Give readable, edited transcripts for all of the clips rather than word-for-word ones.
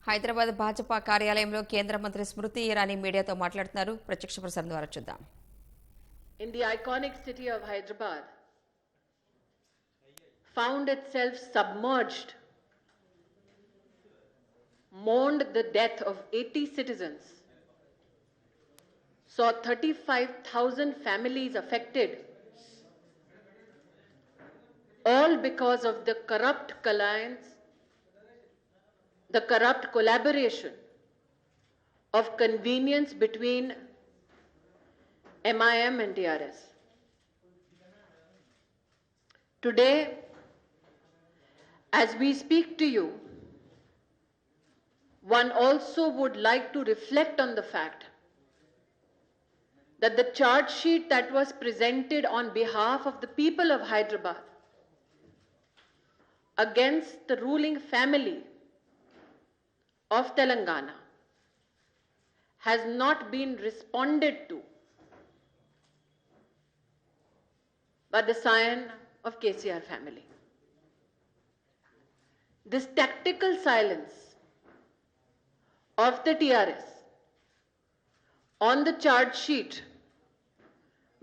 హైదరాబాద్ భాజపా కార్యాలయంలో కేంద్ర మంత్రి స్మృతి ఇరానీ మీడియాతో మాట్లాడుతున్నారు. ప్రత్యక్ష ప్రసారం ద్వారా చూద్దాం. In the iconic city of Hyderabad, found itself submerged, mourned the death of 80 citizens, saw 35,000 families affected, all because of the corrupt alliance, the corrupt collaboration of convenience between MIM and TRS. Today, as we speak to you, one also would like to reflect on the fact that the charge sheet that was presented on behalf of the people of Hyderabad against the ruling family of Telangana has not been responded to by the scion of KCR family. This tactical silence of the TRS on the charge sheet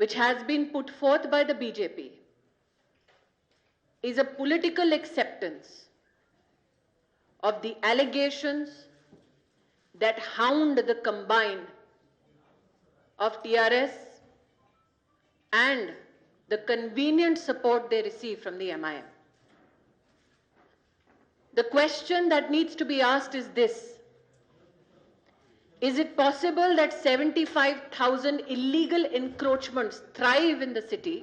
which has been put forth by the BJP is a political acceptance of the allegations that hound the combine of TRS and the convenient support they receive from the MIM. The question that needs to be asked is this: is it possible that 75,000 illegal encroachments thrive in the city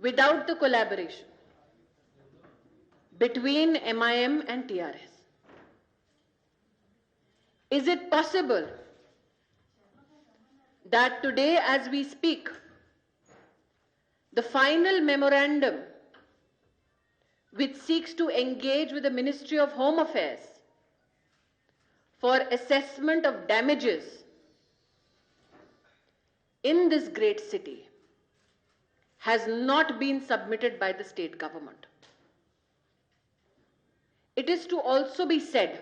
without the collaboration between MIM and TRS? Is it possible that today, as we speak, the final memorandum which seeks to engage with the Ministry of Home Affairs for assessment of damages in this great city has not been submitted by the state government? It is to also be said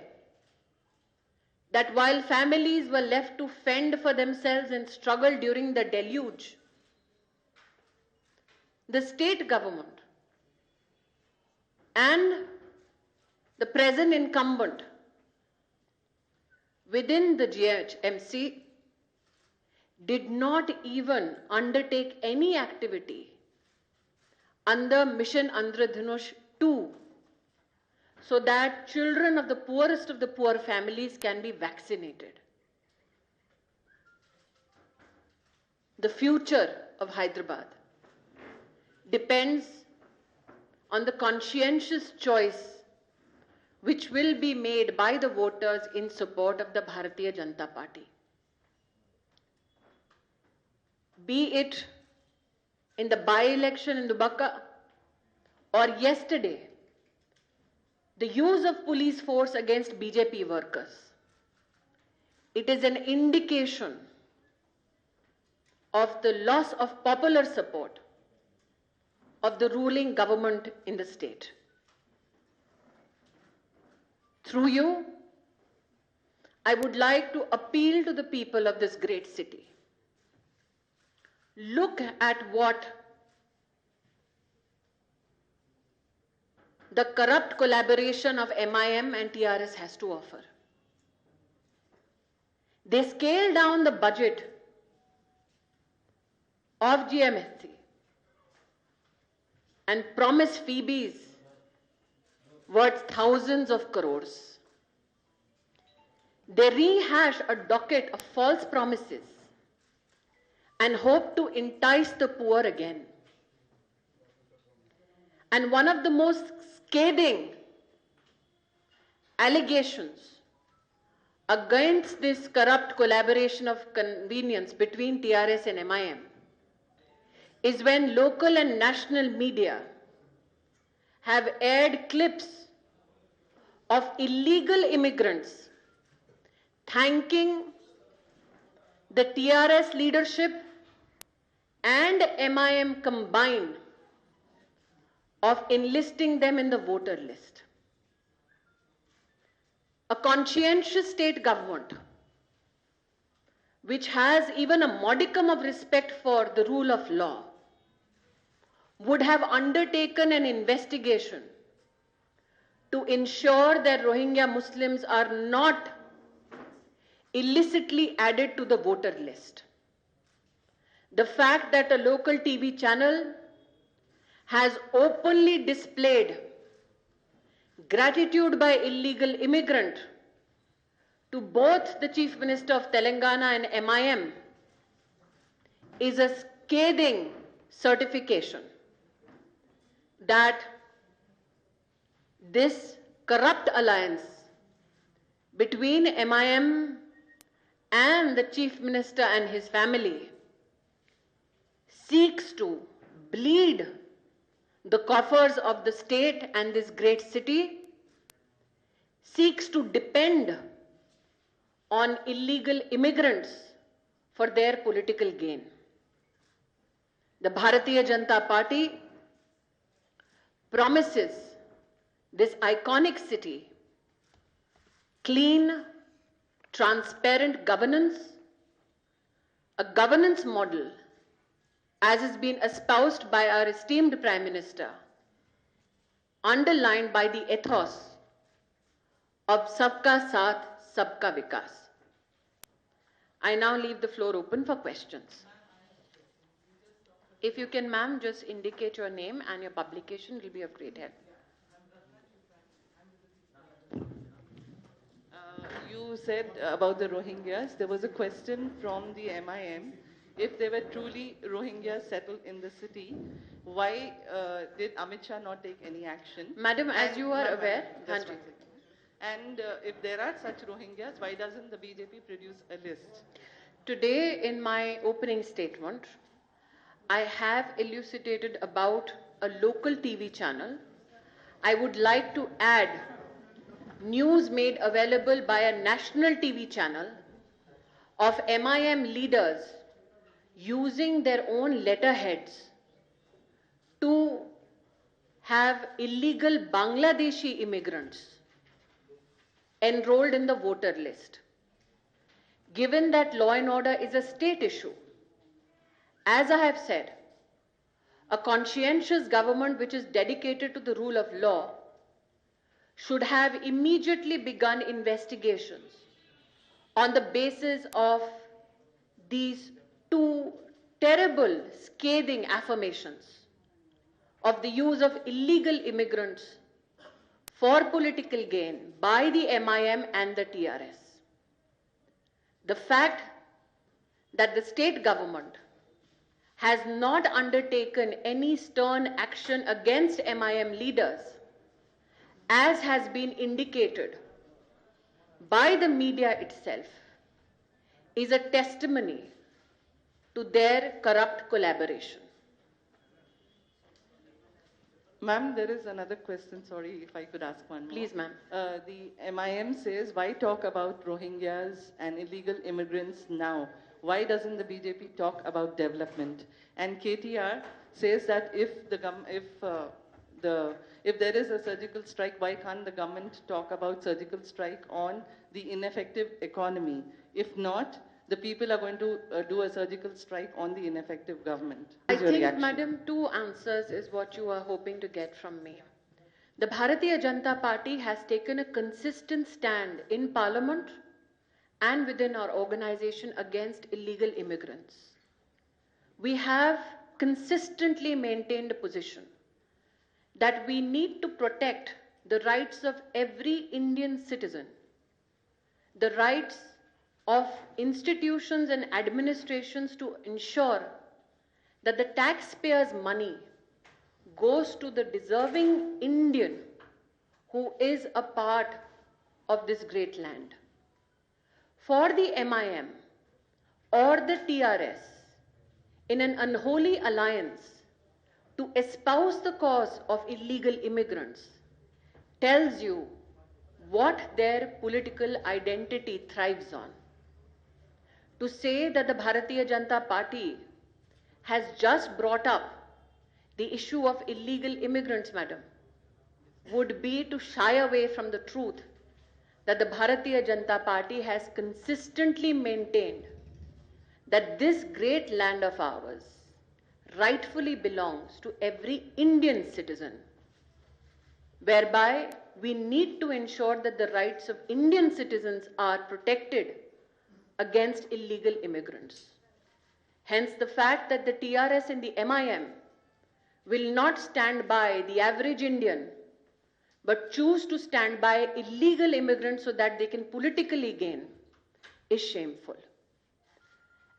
that while families were left to fend for themselves and struggle during the deluge, the state government and the present incumbent within the GHMC did not even undertake any activity under Mission Andradhanush 2 so that children of the poorest of the poor families can be vaccinated. The future of Hyderabad depends on the conscientious choice which will be made by the voters in support of the Bharatiya Janata Party. Be it in the by-election in Dubaka or yesterday, the use of police force against BJP workers. It is an indication of the loss of popular support of the ruling government in the state. Through you, I would like to appeal to the people of this great city. Look at what the corrupt collaboration of MIM and TRS has to offer. They scale down the budget of GMSC and promise freebies worth thousands of crores. They rehash a docket of false promises and hope to entice the poor again. And one of the most scathing allegations against this corrupt collaboration of convenience between TRS and MIM is when local and national media have aired clips of illegal immigrants thanking the TRS leadership and MIM combined of enlisting them in the voter list. a conscientious state government which has even a modicum of respect for the rule of law would have undertaken an investigation to ensure that Rohingya Muslims are not illicitly added to the voter list. The fact that a local TV channel has openly displayed gratitude by illegal immigrant to both the Chief Minister of Telangana and MIM is a scathing certification that this corrupt alliance between MIM and the Chief Minister and his family seeks to bleed the coffers of the state and this great city, seeks to depend on illegal immigrants for their political gain. The Bharatiya Janata Party promises this iconic city clean, transparent governance, a governance model as has been espoused by our esteemed Prime Minister, underlined by the ethos of Sabka Saath, Sabka Vikas. I now leave the floor open for questions. If you can, ma'am, just indicate your name and your publication, it will be of great help. You said about the Rohingyas, there was a question from the MIM. If they were truly Rohingyas settled in the city, why did Amit Shah not take any action? Madam, as you are aware, just Hanji. one second. And if there are such Rohingyas, why doesn't the BJP produce a list? Today, in my opening statement, I have elucidated about a local TV channel. I would like to add news made available by a national TV channel of MIM leaders using their own letterheads to have illegal Bangladeshi immigrants enrolled in the voter list. Given that law and order is a state issue, as I have said, a conscientious government which is dedicated to the rule of law should have immediately begun investigations on the basis of these two terrible, scathing affirmations of the use of illegal immigrants for political gain by the MIM and the TRS. The fact that the state government has not undertaken any stern action against MIM leaders, as has been indicated by the media itself, is a testimony to their corrupt collaboration. Ma'am, there is another question. Sorry if I could ask one more. Please, ma'am. The MIM says, why talk about Rohingyas and illegal immigrants now? Why doesn't the BJP talk about development? And KTR says that if there is a surgical strike, why can't the government talk about surgical strike on the ineffective economy? If not, the people are going to do a surgical strike on the ineffective government. I What is your think, reaction? madam, two answers is what you are hoping to get from me. The Bharatiya Janata Party has taken a consistent stand in Parliament and within our organization against illegal immigrants. We have consistently maintained a position that we need to protect the rights of every Indian citizen, the rights of institutions and administrations to ensure that the taxpayers' money goes to the deserving Indian who is a part of this great land. For the MIM or the TRS in an unholy alliance to espouse the cause of illegal immigrants tells you what their political identity thrives on. To say that the Bharatiya Janata Party has just brought up the issue of illegal immigrants, madam, would be to shy away from the truth that the Bharatiya Janata Party has consistently maintained that this great land of ours rightfully belongs to every Indian citizen, whereby we need to ensure that the rights of Indian citizens are protected against illegal immigrants. Hence, the fact that the TRS and the MIM will not stand by the average Indian, but choose to stand by illegal immigrants so that they can politically gain, is shameful.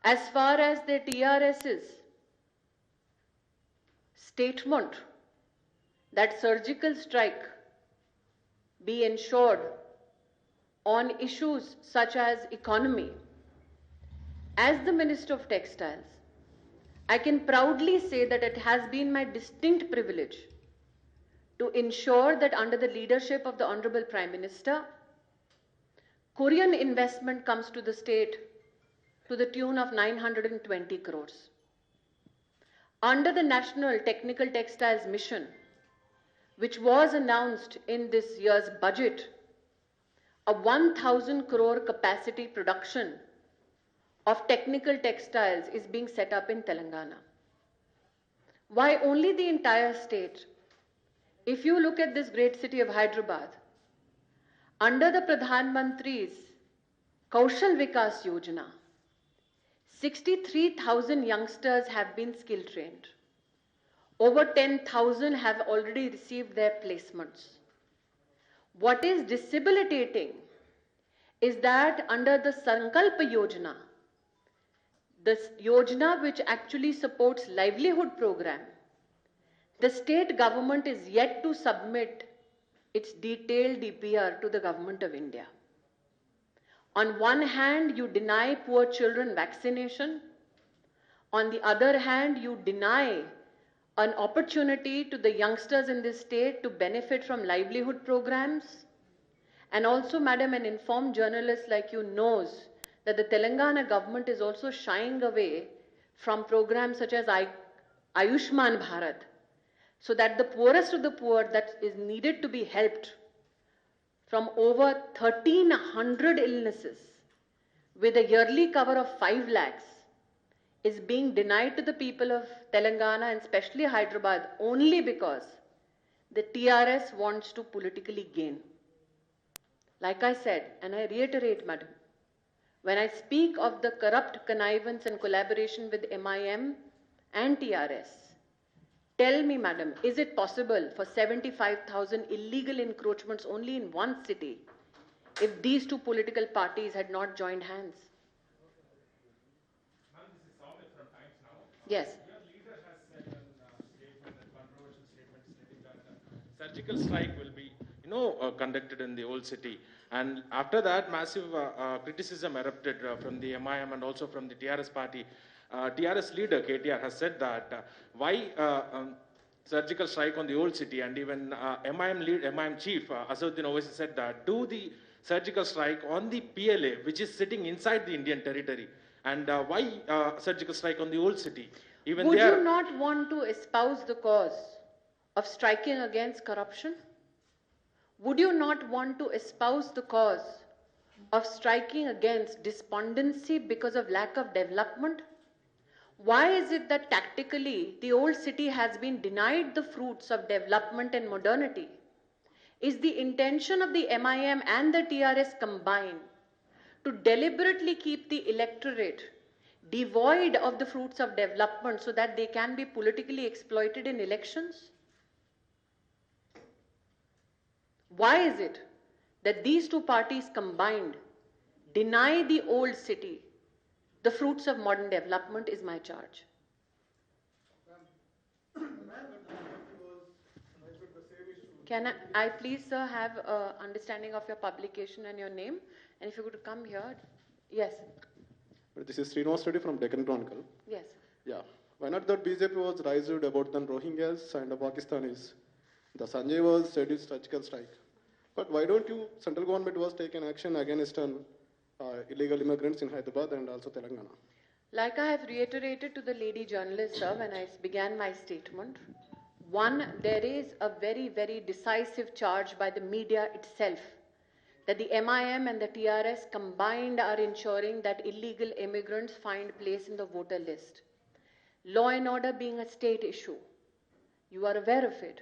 As far as the TRS's statement that surgical strike be ensured on issues such as economy, as the Minister of Textiles, I can proudly say that it has been my distinct privilege to ensure that under the leadership of the Honorable Prime Minister, Korean investment comes to the state to the tune of 920 crores. Under the National Technical Textiles Mission, which was announced in this year's budget, a 1,000 crore capacity production of technical textiles is being set up in Telangana. Why only the entire state? If you look at this great city of Hyderabad, under the Pradhan Mantri's Kaushal Vikas Yojana, 63,000 youngsters have been skill trained. Over 10,000 have already received their placements. What is debilitating is that under the Sankalpa Yojana, the Yojana which actually supports livelihood program, the state government is yet to submit its detailed DPR to the Government of India. On one hand, you deny poor children vaccination. On the other hand, you deny an opportunity to the youngsters in this state to benefit from livelihood programs. And also, madam, an informed journalist like you knows that the Telangana government is also shying away from programs such as Ayushman Bharat, so that the poorest of the poor that is needed to be helped from over 1,300 illnesses with a yearly cover of 5 lakhs is being denied to the people of Telangana and especially Hyderabad only because the TRS wants to politically gain. Like I said, and I reiterate, madam, when I speak of the corrupt connivance and collaboration with MIM and TRS, tell me, madam, is it possible for 75,000 illegal encroachments only in one city if these two political parties had not joined hands? Ma'am, this is Soumya from Times Now. Yes. Your leader has said in a statement, a controversial statement, stating that surgical strike will be, conducted in the old city. And after that, massive criticism erupted from the MIM and also from the TRS party. TRS leader KTR has said that why surgical strike on the old city, and even MIM chief Asaduddin Owaisi said that do the surgical strike on the PLA, which is sitting inside the Indian territory. And why surgical strike on the old city? Even Would you not want to espouse the cause of striking against corruption? Would you not want to espouse the cause of striking against despondency because of lack of development? Why is it that tactically the old city has been denied the fruits of development and modernity? Is the intention of the MIM and the TRS combined to deliberately keep the electorate devoid of the fruits of development so that they can be politically exploited in elections? Why is it that these two parties combined deny the old city the fruits of modern development is my charge. Can I please, sir, have understanding of your publication and your name? And if you could come here. Yes. This is Srinivas Reddy from Deccan Chronicle. Yes. Yeah. Why not that BJP was raised about the Rohingyas and the Pakistanis? The Sanjay was said it's surgical strike. But why don't you, central government was taking action against illegal immigrants in Hyderabad and also Telangana? Like I have reiterated to the lady journalist, sir, when I began my statement, one, there is a very, very decisive charge by the media itself that the MIM and the TRS combined are ensuring that illegal immigrants find place in the voter list. Law and order being a state issue, you are aware of it.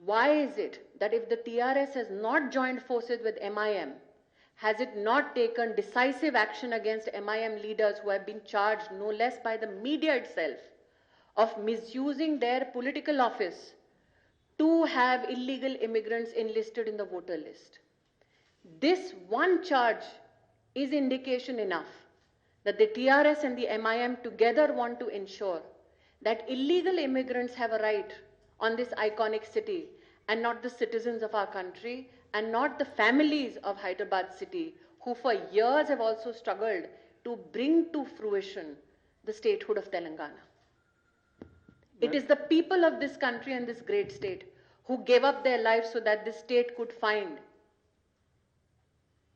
Why is it that if the TRS has not joined forces with MIM, has it not taken decisive action against MIM leaders who have been charged no less by the media itself of misusing their political office to have illegal immigrants enlisted in the voter list? This one charge is indication enough that the TRS and the MIM together want to ensure that illegal immigrants have a right on this iconic city and not the citizens of our country and not the families of Hyderabad city who for years have also struggled to bring to fruition the statehood of Telangana. It is the people of this country and this great state who gave up their lives so that this state could find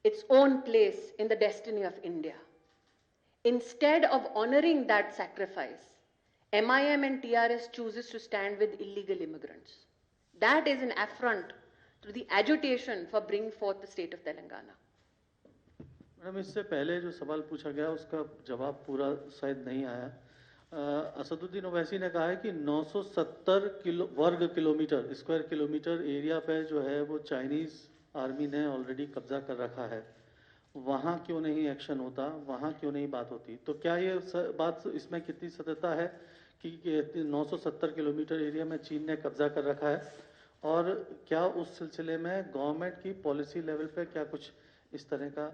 its own place in the destiny of India. Instead of honoring that sacrifice, MIM and TRS chooses to stand with illegal immigrants. That is an affront to the agitation for bringing forth the state of Telangana. Madam, इससे पहले जो सवाल पूछा गया उसका जवाब पूरा शायद नहीं आया। असदुद्दीन ओवैसी ने कहा है कि 970 वर्ग किलोमीटर स्क्वायर किलोमीटर एरिया पे जो है वो चाइनीज आर्मी ने ऑलरेडी कब्जा कर रखा है। वहाँ क्यों नहीं एक्शन होता, वहाँ क्यों नहीं बात होती? तो क्या ये बात इसमें कितनी सत्यता है कि 970 किलोमीटर एरिया में चीन ने कब्जा कर रखा है, और क्या उस सिलसिले में गवर्नमेंट की पॉलिसी लेवल पे क्या कुछ इस तरह का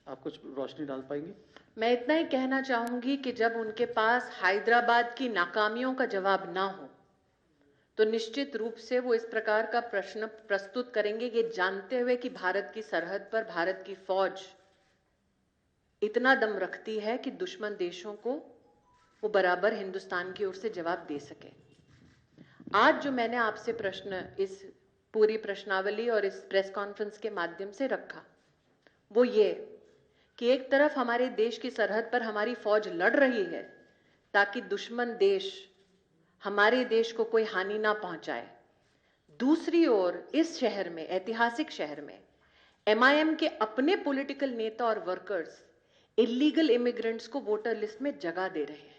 आप कुछ रोशनी डाल पाएंगी? मैं इतना ही कहना चाहूंगी कि जब उनके पास हैदराबाद की नाकामियों का जवाब ना हो तो निश्चित रूप से वो इस प्रकार का प्रश्न प्रस्तुत करेंगे, ये जानते हुए कि भारत की सरहद पर भारत की फौज इतना दम रखती है कि दुश्मन देशों को वो बराबर हिंदुस्तान की ओर से जवाब दे सके। आज जो मैंने आपसे प्रश्न इस पूरी प्रश्नावली और इस प्रेस कॉन्फ्रेंस के माध्यम से रखा वो ये कि एक तरफ हमारे देश की सरहद पर हमारी फौज लड़ रही है ताकि दुश्मन देश हमारे देश को कोई हानि ना पहुंचाए, दूसरी ओर इस शहर में, ऐतिहासिक शहर में, MIM के अपने पॉलिटिकल नेता और वर्कर्स इलीगल इमिग्रेंट्स को वोटर लिस्ट में जगह दे रहे हैं।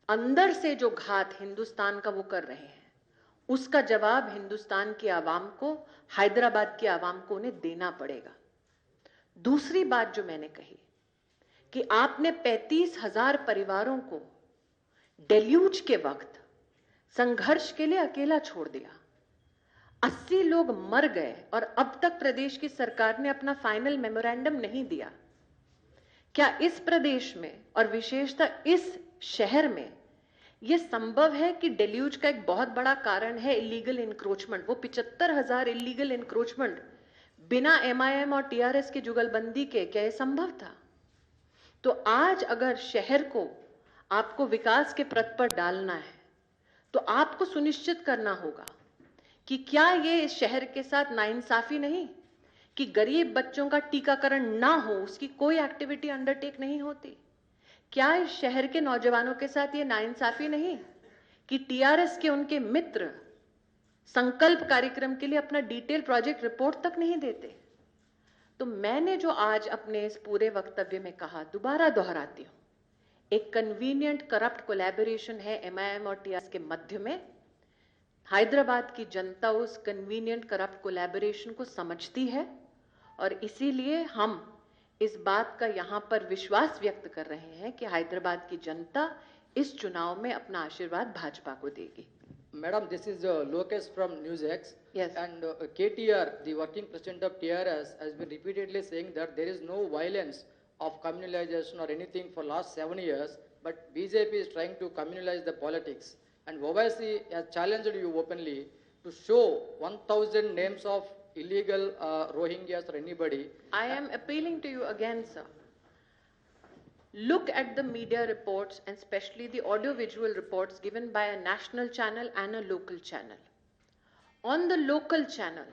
अंदर से जो घात हिंदुस्तान का वो कर रहे हैं, उसका जवाब हिंदुस्तान की आवाम को, हैदराबाद की आवाम को उन्हें देना पड़ेगा। दूसरी बात जो मैंने कही कि आपने 35,000 परिवारों को डेल्यूज के वक्त संघर्ष के लिए अकेला छोड़ दिया, 80 लोग मर गए और अब तक प्रदेश की सरकार ने अपना फाइनल मेमोरेंडम नहीं दिया। क्या इस प्रदेश में और विशेषतः इस शहर में यह संभव है कि डेल्यूज का एक बहुत बड़ा कारण है इलीगल इंक्रोचमेंट? वो 75,000 इलीगल इंक्रोचमेंट बिना MIM और TRS की जुगलबंदी के क्या यह संभव था? तो आज अगर शहर को आपको विकास के पथ पर डालना है तो आपको सुनिश्चित करना होगा कि क्या ये इस शहर के साथ नाइंसाफी नहीं कि गरीब बच्चों का टीकाकरण ना हो, उसकी कोई एक्टिविटी अंडरटेक नहीं होती? क्या इस शहर के नौजवानों के साथ ये नाइंसाफी नहीं कि TRS के उनके मित्र संकल्प कार्यक्रम के लिए अपना डिटेल प्रोजेक्ट रिपोर्ट तक नहीं देते? तो मैंने जो आज अपने इस पूरे वक्तव्य में कहा, दोबारा दोहराती हूं, एक कन्वीनियंट करप्ट कोलैबोरेशन है MIM और TRS के मध्य में। हैदराबाद की जनता उस कन्वीनियंट करप्ट कोलैबोरेशन को समझती है और इसीलिए हम इस बात का यहां पर विश्वास व्यक्त कर रहे हैं कि हैदराबाद की जनता इस चुनाव में अपना आशीर्वाद भाजपा को देगी। Madam, this is Lokesh from NewsX. Yes. And KTR, the working president of TRS, has been repeatedly saying that there is no violence of communalization or anything for last 7 years, but BJP is trying to communalize the politics. And Owaisi has challenged you openly to show 1,000 names of illegal Rohingyas or anybody. I am appealing to you again, sir. Look at the media reports and especially the audio-visual reports given by a national channel and a local channel. On the local channel,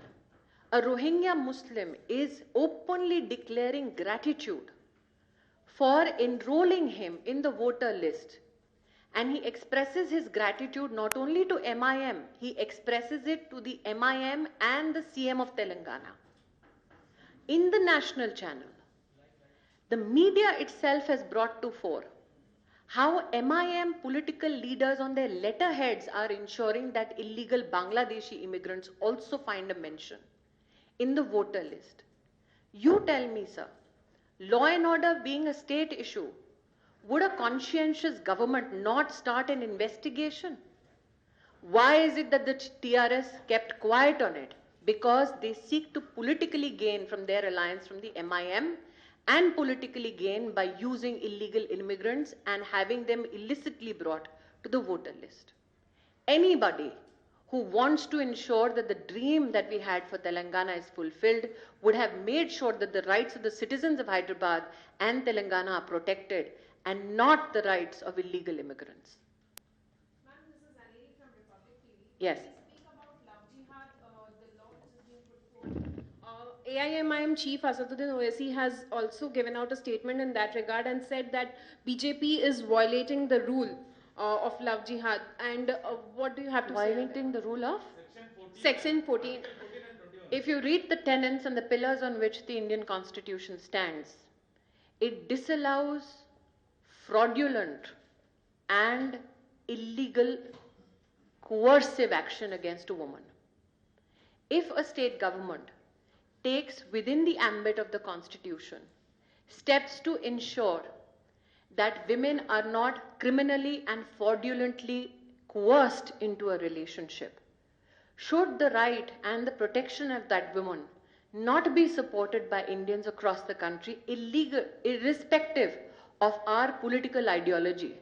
a Rohingya Muslim is openly declaring gratitude for enrolling him in the voter list. And he expresses his gratitude not only to MIM, he expresses it to the MIM and the CM of Telangana. in the national channel, the media itself has brought to fore how MIM political leaders on their letterheads are ensuring that illegal Bangladeshi immigrants also find a mention in the voter list. You tell me, sir, law and order being a state issue, would a conscientious government not start an investigation? Why is it that the TRS kept quiet on it? Because they seek to politically gain from their alliance from the MIM and politically gain by using illegal immigrants and having them illicitly brought to the voter list. Anybody who wants to ensure that the dream that we had for Telangana is fulfilled would have made sure that the rights of the citizens of Hyderabad and Telangana are protected and not the rights of illegal immigrants. Ma'am, this is Aneri from Republic TV. Yes. We speak about love jihad, the law which is being put forward. AIMIM Chief Asaduddin Owaisi has also given out a statement in that regard and said that BJP is violating the rule of love jihad. And what do you have to say? Violating the rule of? Section 14. If you read the tenets and the pillars on which the Indian Constitution stands, it disallows fraudulent and illegal coercive action against a woman. If a state government takes within the ambit of the Constitution steps to ensure that women are not criminally and fraudulently coerced into a relationship, should the right and the protection of that woman not be supported by Indians across the country, irrespective of our political ideology?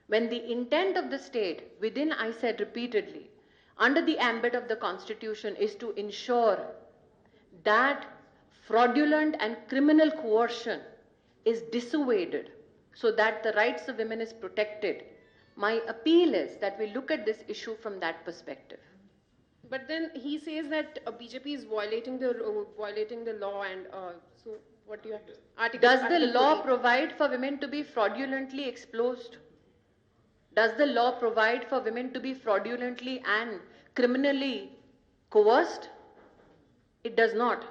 When the intent of the state, within, I said repeatedly, under the ambit of the Constitution is to ensure that fraudulent and criminal coercion is dissuaded so that the rights of women is protected, my appeal is that we look at this issue from that perspective. But then he says that BJP is violating the law, and so what do you have to say? Does the law provide for women to be fraudulently exposed? Does the law provide for women to be fraudulently and criminally coerced? It does not.